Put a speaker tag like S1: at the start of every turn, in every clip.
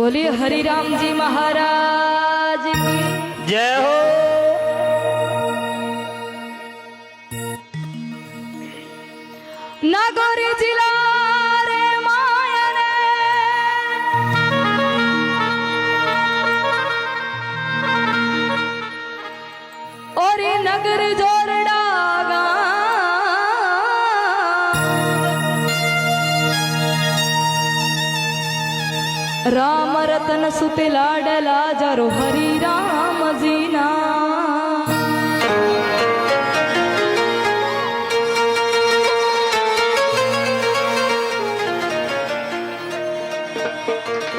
S1: बोलिए हरि राम जी महाराज की
S2: जय हो।
S1: नागौर जिला रे मायने और नगर जोरडा राम रतन सुते लाडला जरो हरि राम जीना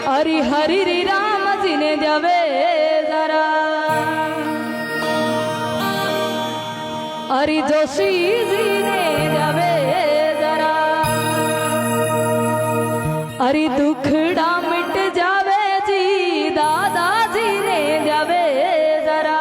S1: हरि हरि री राम जी ने द्यावे जरा हरि जोशी जी ने द्यावे जरा हरि दुखड़ा मिट जावे जी दादाजी ने द्यावे जरा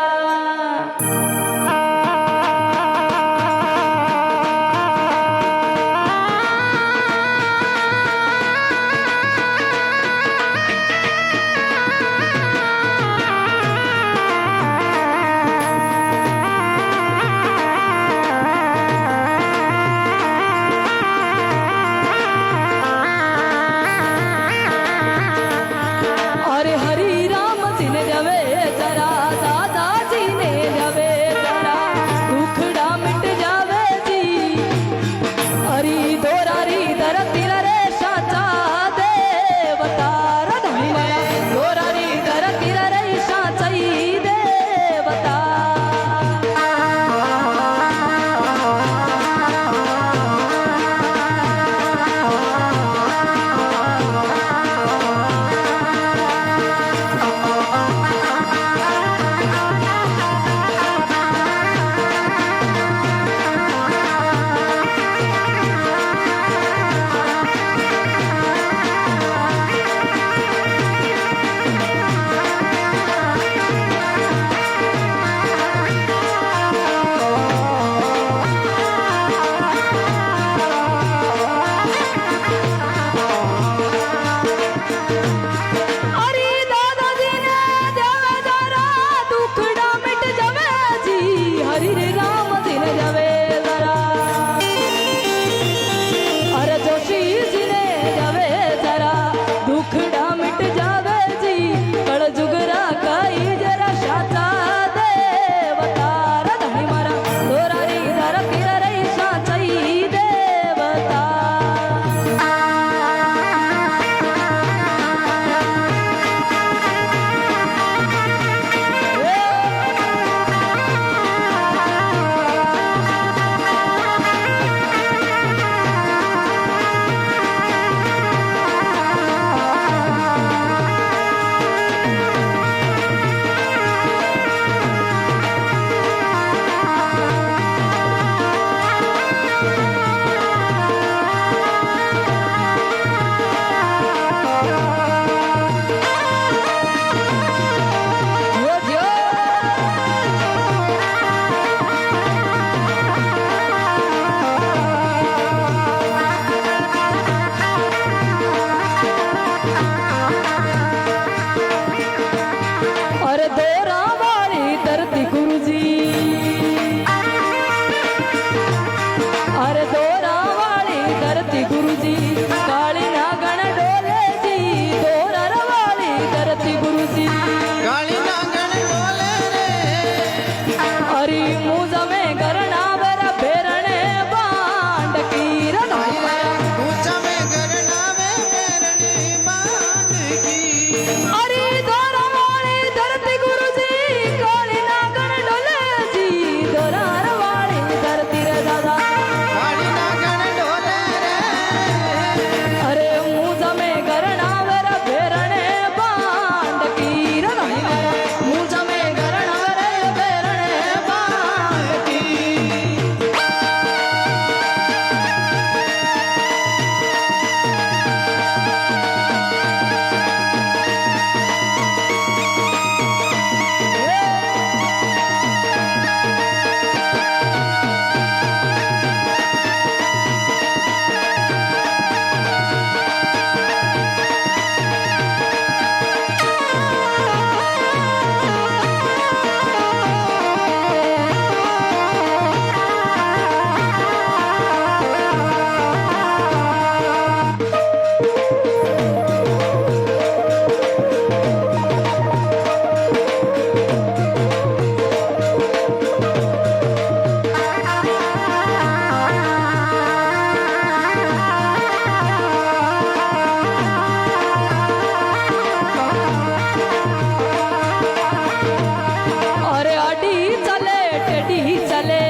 S1: ટેડી ચાલે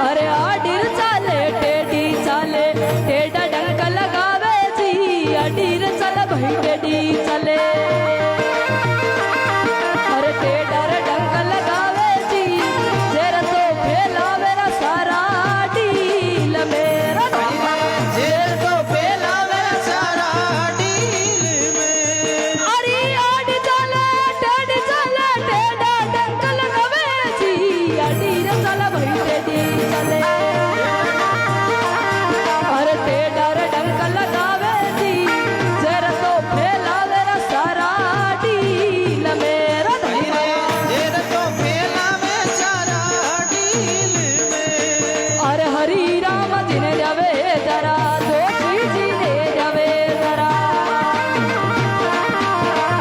S1: અરે આડીર ચાલે ટેડી ચાલે ટેડા ડંક લગાવે જી આડીર ચાલે ભાઈ ટેડી ચાલે અરે ટેડા રે ડંક લગાવે જી જેર તો ફેલાવે રા સારા ડીલ મેરા
S2: જેર તો ફેલાવે સારા ડીલ મે
S1: અરે આડ ચાલે ટેડી ચાલે ટેડા ડંક લગાવે જી આડીર ચાલે ભાઈ ટેડી ચાલે અરે ટેડા રે ડંક લગાવે જી જેર તો ફેલાવે રા સારા ડીલ મેરા
S2: જેર તો ફેલાવે સારા ડીલ મે
S1: અરે હરી રામ જીને જાવે જરા દોષી જીને જાવે જરા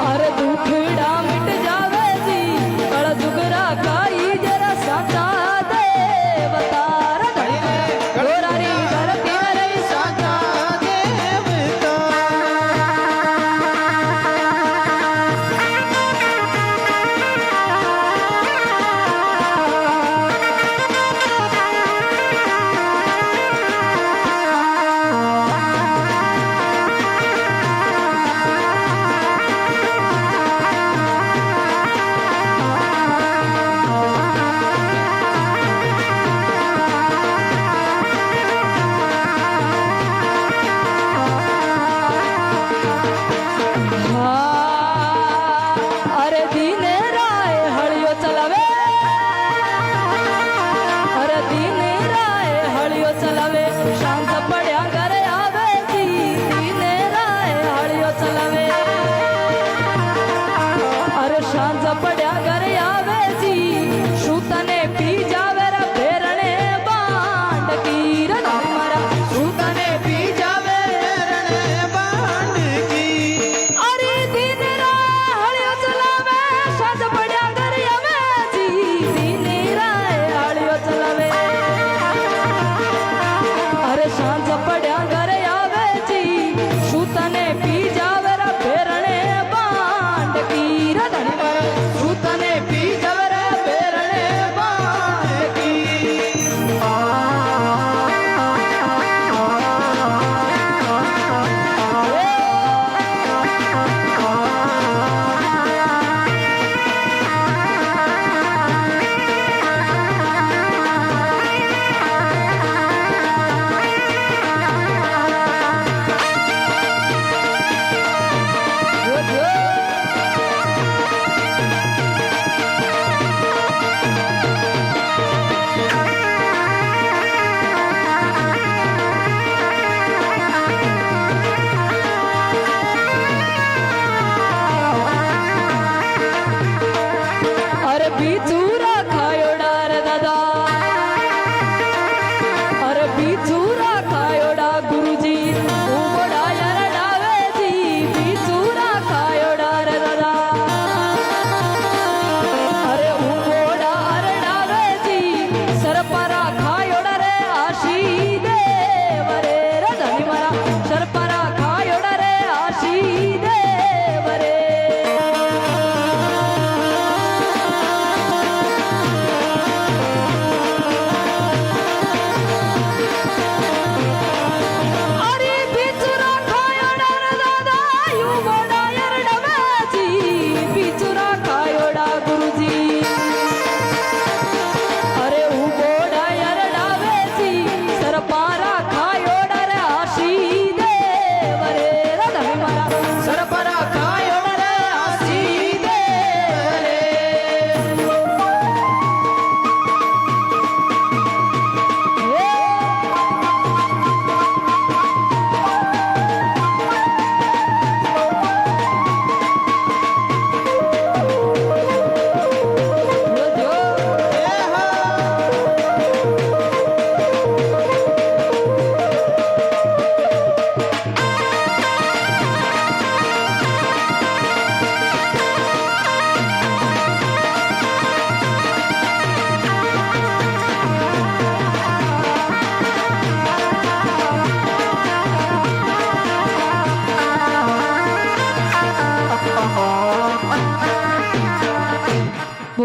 S1: અરે દુખડા મિટ જાવે જી કળ જુગરા ખાઈ જરા સાચા દેવતાર ગોરારી ધરતી રહી
S2: સાચા દેવતા
S1: અરે દીને રાય હળિયો ચલાવે અરે દીને રાય હળિયો ચલાવે શાંત પડ્યા ઘરે આવે જી દીને રાય હળિયો ચલાવે અરે શાંત પડ્યા ઘરે આવે જી શું તને પી જાવે રા ભેરણે બાંડ કીર મારા શું તને પી જાવે
S2: રણે બાંડકી
S1: અરે દિન રાય હળિયો ચલાવે સાંજ પડ્યા ઘરે આવે જી દિન રાય હળિયો ચલાવે અરે સાંજ પડ્યા ઘરે આવે જી શું તને પી જાવે રા ભેરણે બાંડ કીર શું તને પી જાવે રા ભેરણે અરે બીચુરા ખાયોડા રે દાદા અરે બીચુરા ખાયોડા ગુરુજી ઉબડા યરડાવે જી બીચુરા ખાયોડા રે દાદા અરે ઉબડા અરડાવે જી સરપરા ખાયોડા રે આશી દેવ રે ધની મારા સરપરા ખાયોડા રે આશી દેવ રે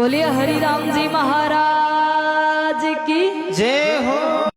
S1: બોલીએ હરિરામજી મહારાજ